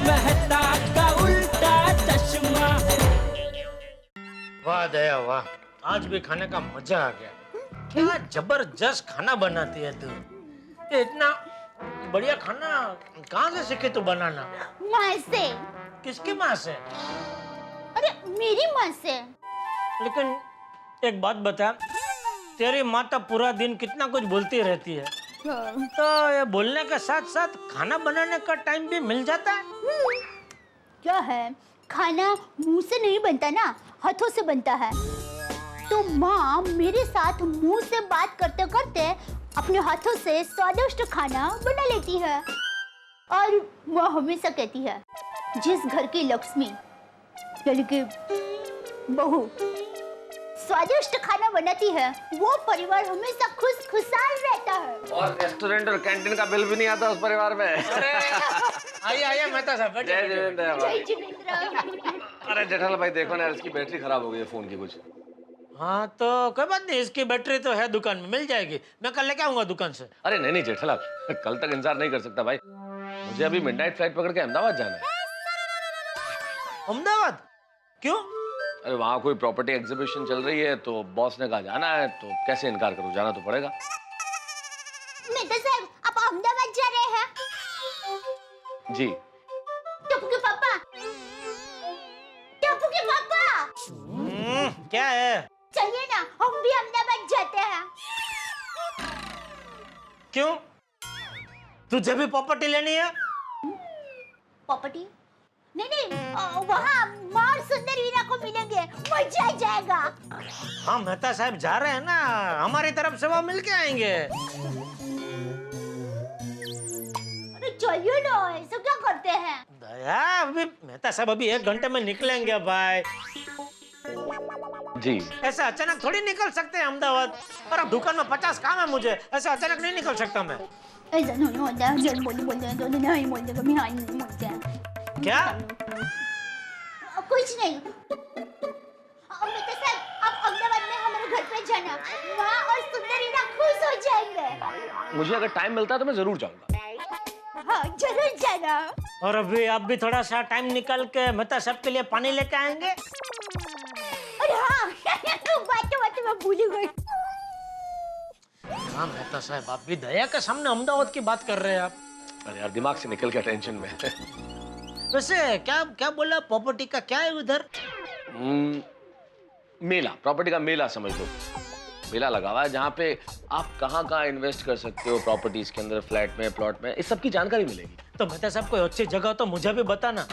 मेहता का उल्टा चश्मा। वाह दया वाह, आज भी खाने का मजा आ गया। क्या जबरदस्त खाना बनाती है तू। ये इतना बढ़िया खाना कहाँ से सीखी तू बनाना? माँ से। किसकी माँ से? अरे मेरी माँ से। लेकिन एक बात बता, तेरी माँ तो पूरा दिन कितना कुछ बोलती रहती है, तो ये बोलने के साथ साथ खाना बनाने का टाइम भी मिल जाता है? क्या है, खाना मुंह से नहीं बनता ना, हाथों से बनता है। तो माँ मेरे साथ मुंह से बात करते करते अपने हाथों से स्वादिष्ट खाना बना लेती है। और माँ हमेशा कहती है, जिस घर की लक्ष्मी यानी कि बहू स्वादिष्ट खाना बनाती है, वो परिवार हमेशा खुश खुशहाल रहता है। और रेस्टोरेंट और कैंटीन का बिल भी नहीं आता उस परिवार में। अरे आइए आइए मेहता साहब, बैठिए, जय बैठिए। जिनेंद्र जय भाई। जिनेंद्र। अरे जेठालाल भाई देखो ना यार, इसकी बैटरी खराब हो गई है फोन की कुछ। हाँ तो कोई बात नहीं, इसकी बैटरी तो है दुकान में, मिल जाएगी। मैं कल लेके आऊंगा दुकान से। अरे नहीं नहीं जेठालाल, कल तक इंतजार नहीं कर सकता भाई, मुझे अभी मिडनाइट फ्लाइट पकड़ के अहमदाबाद जाना है। अहमदाबाद? क्यों? अरे वहाँ कोई प्रॉपर्टी एग्जीबिशन चल रही है, तो बॉस ने कहा जाना है, तो कैसे इनकार करूँ, जाना तो पड़ेगा। मेहता साहब, आप अहमदाबाद जा रहे हैं? जी। टप्पू के पापा, टप्पू के पापा, क्या है? चलिए ना, हम भी अहमदाबाद जाते हैं। क्यों? तुझे भी प्रॉपर्टी लेनी है? प्रॉपर्टी? नहीं नहीं, वहाँ माँ और सुंदर वीरा को मिलेंगे, मजा आ जाएगा। हाँ मेहता साहब जा रहे हैं ना, हमारी तरफ से वो मिल के आएंगे। अरे चलिए ना, ऐसा क्या करते हैं? दया, अभी मेहता साहब अभी 1 घंटे में निकलेंगे भाई। जी। ऐसे अचानक थोड़ी निकल सकते हैं अहमदाबाद, और अब दुकान में 50 काम है मुझे, ऐसे अचानक नहीं निकल सकता मैं। ऐसा नहीं होता है, जब बोलते हैं तो नहीं बोलते, कभी हाँ नहीं बोलते हैं। क्या? कुछ नहीं। मेहता साहब, आप अहमदाबाद में हमारे घर पे जाना, माँ और सुंदर वीरा खुश हो जाएंगे। मुझे अगर टाइम मिलता है तो मैं जरूर जाऊंगा। हाँ जरूर जाना। और अभी आप भी थोड़ा सा टाइम निकल के मेहता साहब के लिए पानी लेके आएंगे। अरे हाँ, बातें मैं भूल ही गई। हाँ मेहता साहब, आप भी दया के सामने अहमदाबाद की बात कर रहे हैं आप। अरे यार दिमाग से निकल गया टेंशन में। वैसे क्या क्या बोला, प्रॉपर्टी का क्या है उधर? मेला, प्रॉपर्टी का मेला समझ लो। मेला लगा हुआ है जहाँ पे आप कहाँ इन्वेस्ट कर सकते हो प्रॉपर्टीज के अंदर, फ्लैट में, प्लॉट में, इस सब की जानकारी मिलेगी। तो मेहता साहब कोई अच्छी जगह तो मुझे भी बताना।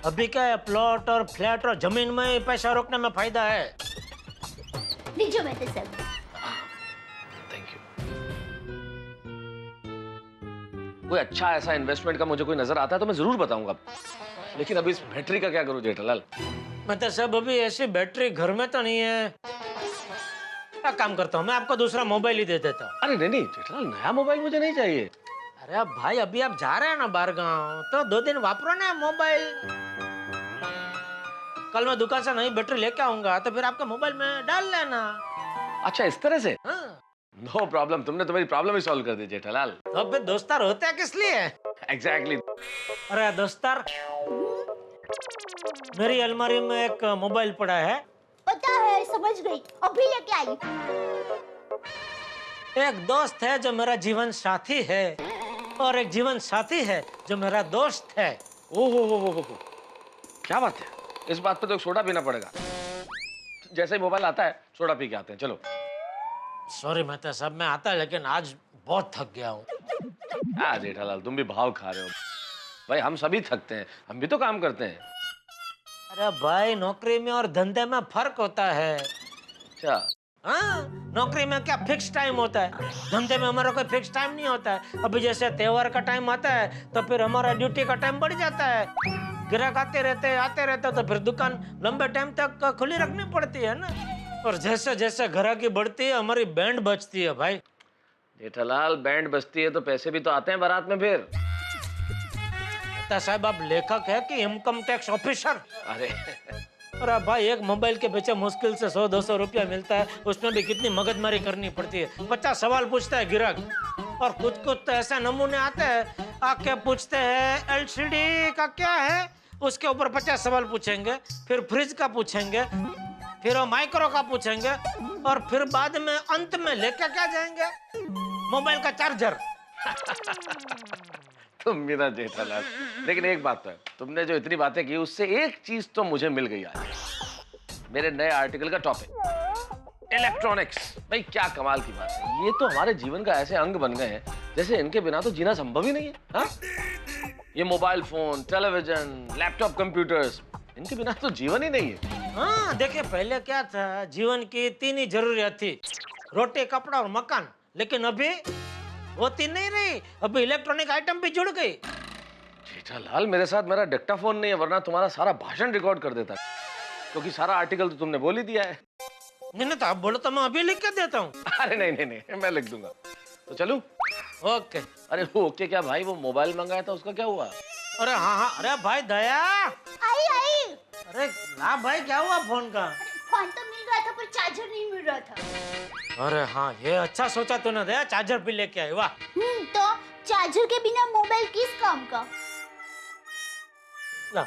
अभी क्या है, प्लॉट और फ्लैट और जमीन में ही पैसा रोकने में फायदा है। लीजिए मेहता साहब। Thank you. कोई अच्छा ऐसा इन्वेस्टमेंट का मुझे कोई नजर आता है तो मैं जरूर बताऊंगा, लेकिन अभी इस बैटरी का क्या करूं जेठालाल? मेहता साहब अभी ऐसी बैटरी घर में तो नहीं है। क्या काम करता हूँ मैं, आपको दूसरा मोबाइल ही दे देता हूँ। अरे नहीं नहीं जेठालाल, नया मोबाइल मुझे नहीं चाहिए। अरे भाई अभी आप जा रहे हैं ना बाहर गाँव, तो 2 दिन वापरो ना मोबाइल। कल मैं दुकान से नई बैटरी लेके आऊंगा, तो फिर आपके मोबाइल में डाल लेना। अच्छा इस तरह से? हाँ। नो प्रॉब्लम, तुमने तो मेरी प्रॉब्लम ही सॉल्व कर दी जेठालाल। तो फिर दोस्तार होते हैं किस लिए? एग्जैक्टली। अरे दोस्तार, मेरी अलमारी में एक मोबाइल पड़ा है। पता है, समझ गई, अभी लेके आई। एक दोस्त है जो मेरा जीवन साथी है, और एक जीवन साथी है जो मेरा दोस्त है। ओहो, क्या बात है, इस बात पे तो सोडा पीना पड़ेगा। जैसे ही मोबाइल आता है सोडा पी के आते हैं, चलो। सॉरी मेहता साहब, मैं आता लेकिन आज बहुत थक गया हूँ। हाँ जेठालाल, तुम भी भाव खा रहे हो भाई, हम सभी थकते हैं, हम भी तो काम करते हैं। अरे भाई नौकरी में और धंधे में फर्क होता है। अच्छा। हाँ, नौकरी में क्या फिक्स टाइम होता है, धंधे में हमारा कोई फिक्स टाइम नहीं होता है। अभी जैसे त्योहार का टाइम आता है तो फिर हमारा ड्यूटी का टाइम बढ़ जाता है, ग्राहक आते रहते तो फिर दुकान लंबे टाइम तक खुली रखनी पड़ती है ना। और जैसे जैसे ग्राहकी बढ़ती है हमारी बैंड बजती है भाई। जेठालाल बैंड बजती है तो पैसे भी तो आते हैं बारात में फिर। साहब आप लेखक है कि इनकम टैक्स ऑफिसर? अरे भाई एक मोबाइल के पीछे मुश्किल से 100-200 रुपया मिलता है, उसमें भी कितनी मगजमारी करनी पड़ती है। 50 सवाल पूछता है ग्राहक, और कुछ कुछ तो ऐसा नमूने आते हैं आके पूछते हैं एलसीडी का क्या है, उसके ऊपर 50 सवाल पूछेंगे, फिर फ्रिज का पूछेंगे, फिर माइक्रो का पूछेंगे, और फिर बाद में अंत में लेके क्या जाएंगे, मोबाइल का चार्जर। तुम मेरा जेठालाल, लेकिन एक बात तो है, तुमने जो इतनी बातें की उससे एक चीज तो मुझे मिल गई आज, मेरे नए आर्टिकल का टॉपिक इलेक्ट्रॉनिक्स। भाई क्या कमाल की बात है, ये तो हमारे जीवन का ऐसे अंग बन गए हैं जैसे इनके बिना तो जीना संभव ही नहीं है। हाँ? ये mobile phone, television, laptop, computers, इनके बिना तो जीवन ही नहीं है। हाँ देखिए, पहले क्या था, जीवन की 3 ही जरूरियात थी, रोटी, कपड़ा और मकान। लेकिन अभी वो 3 नहीं रही, अभी इलेक्ट्रॉनिक आइटम भी जुड़ गई। जेठालाल, मेरे साथ मेरा डिक्टाफोन नहीं है, वरना तुम्हारा सारा भाषण रिकॉर्ड कर देता, क्योंकि सारा आर्टिकल तो तुमने बोल ही दिया है। नहीं तो आप बोलो तो मैं अभी लिख के देता हूँ। अरे नहीं, मैं लिख दूंगा। तो चलूं? ओके। अरे वो ओके क्या भाई, वो मोबाइल मंगाया था उसका क्या हुआ? अरे हाँ, अरे भाई दया, आई। अरे ना भाई, क्या हुआ फोन का? फोन तो मिल रहा था पर चार्जर नहीं मिल रहा था। अरे हाँ, ये अच्छा सोचा तूने दया, चार्जर भी लेके आई। वाह। तो चार्जर के बिना मोबाइल किस काम का? ला।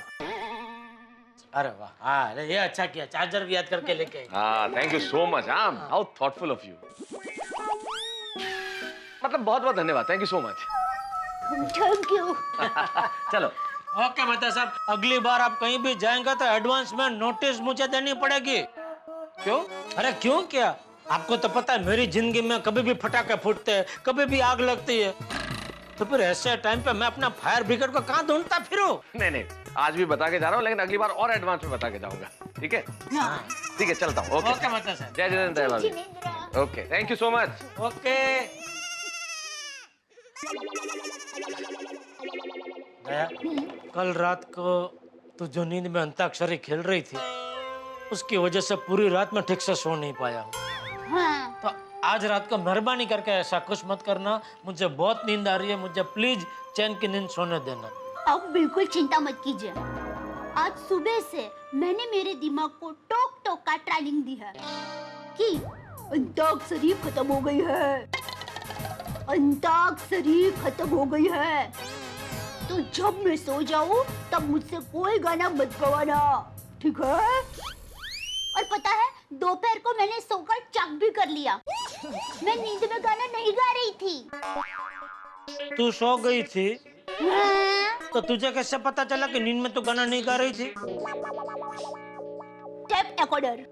अरे वाह, हाँ ये अच्छा किया, चार्जर भी याद करके लेके आई। हाँ, थैंक यू सो मच। हाँ, हाउ थॉटफुल ऑफ यू। मतलब बहुत बहुत धन्यवाद, thank you so much. Thank you. चलो। ओके मेहता साहब, अगली बार आप कहीं भी जाएंगे तो एडवांस में नोटिस मुझे देनी पड़ेगी। क्यों? अरे क्यों क्या, आपको तो पता है मेरी जिंदगी में कभी भी फटाके फूटते हैं, कभी भी आग लगती है, तो फिर ऐसे टाइम पे मैं अपना फायर ब्रिगेड को कहाँ ढूंढता फिरूं? नहीं, आज भी बता के जा रहा हूँ, लेकिन अगली बार और एडवांस में बता के जाऊंगा। ठीक है? हाँ। ठीक है, चलता हूँ। ओके मेहता साहब। जय जितेंद्र भाभी। जिनेंद्र। Okay, thank you so much. Okay. Daya, कल रात को तू जो नींद में अंताक्षरी खेल रही थी, उसकी वजह से पूरी रात में ठीक से सो नहीं पाया हूँ। हाँ। तो आज रात को मेहरबानी करके ऐसा कुछ मत करना, मुझे बहुत नींद आ रही है, मुझे प्लीज चैन की नींद सोने देना। अब बिल्कुल चिंता मत कीजिए, आज सुबह से मैंने मेरे दिमाग को टोक टोक का ट्रेनिंग दी है कि अंताक्षरी खत्म हो गई है, अंताक्षरी खत्म हो गई है, तो जब मैं सो जाऊं तब मुझसे कोई गाना मत गवाना, ठीक है? और पता है, दोपहर को मैंने सोकर चक भी कर लिया, मैं नींद में गाना नहीं गा रही थी। तू सो गई थी? हाँ? तो तुझे कैसे पता चला कि नींद में तू गाना नहीं गा रही थी? Tape recorder.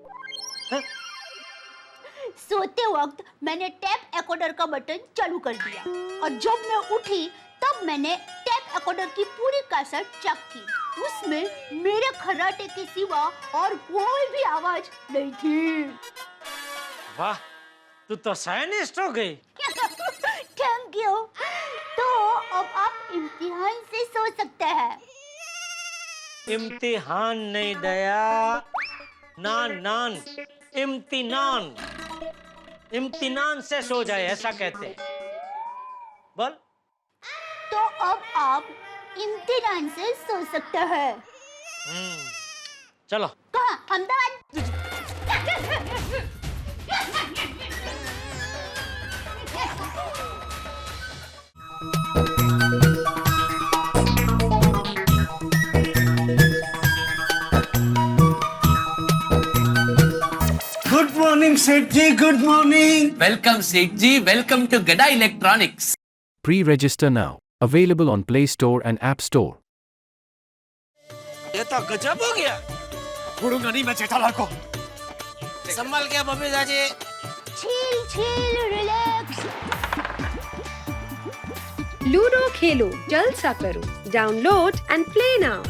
हैं? सोते वक्त मैंने टेप रिकॉर्डर का बटन चालू कर दिया, और जब मैं उठी तब मैंने टेप रिकॉर्डर की पूरी कैसेट चेक की, उसमें मेरे खर्राटे के सिवा और कोई भी आवाज नहीं थी। वाह, तू तो साइंटिस्ट हो गई। Thank you. तो अब आप इम्तिहान से सो सकते हैं। इम्तिहान नहीं दया, नान, इम्तिनान, इम्तिनान से सो जाए ऐसा कहते हैं। बोल। तो अब आप इम्तिहान से सो सकते हैं। चलो। कहाँ? Ahmedabad. Good morning Seth ji, good morning. Welcome, Seth ji. Welcome to Gada Electronics. Pre-register now. Available on Play Store and App Store. ये तो गजब हो गया। छोड़ूंगा नहीं मैं जेठालाल को। संभल के Babita ji. chill, relax. Ludo खेलो, जलसा करो, डाउनलोड एंड प्ले नाउ।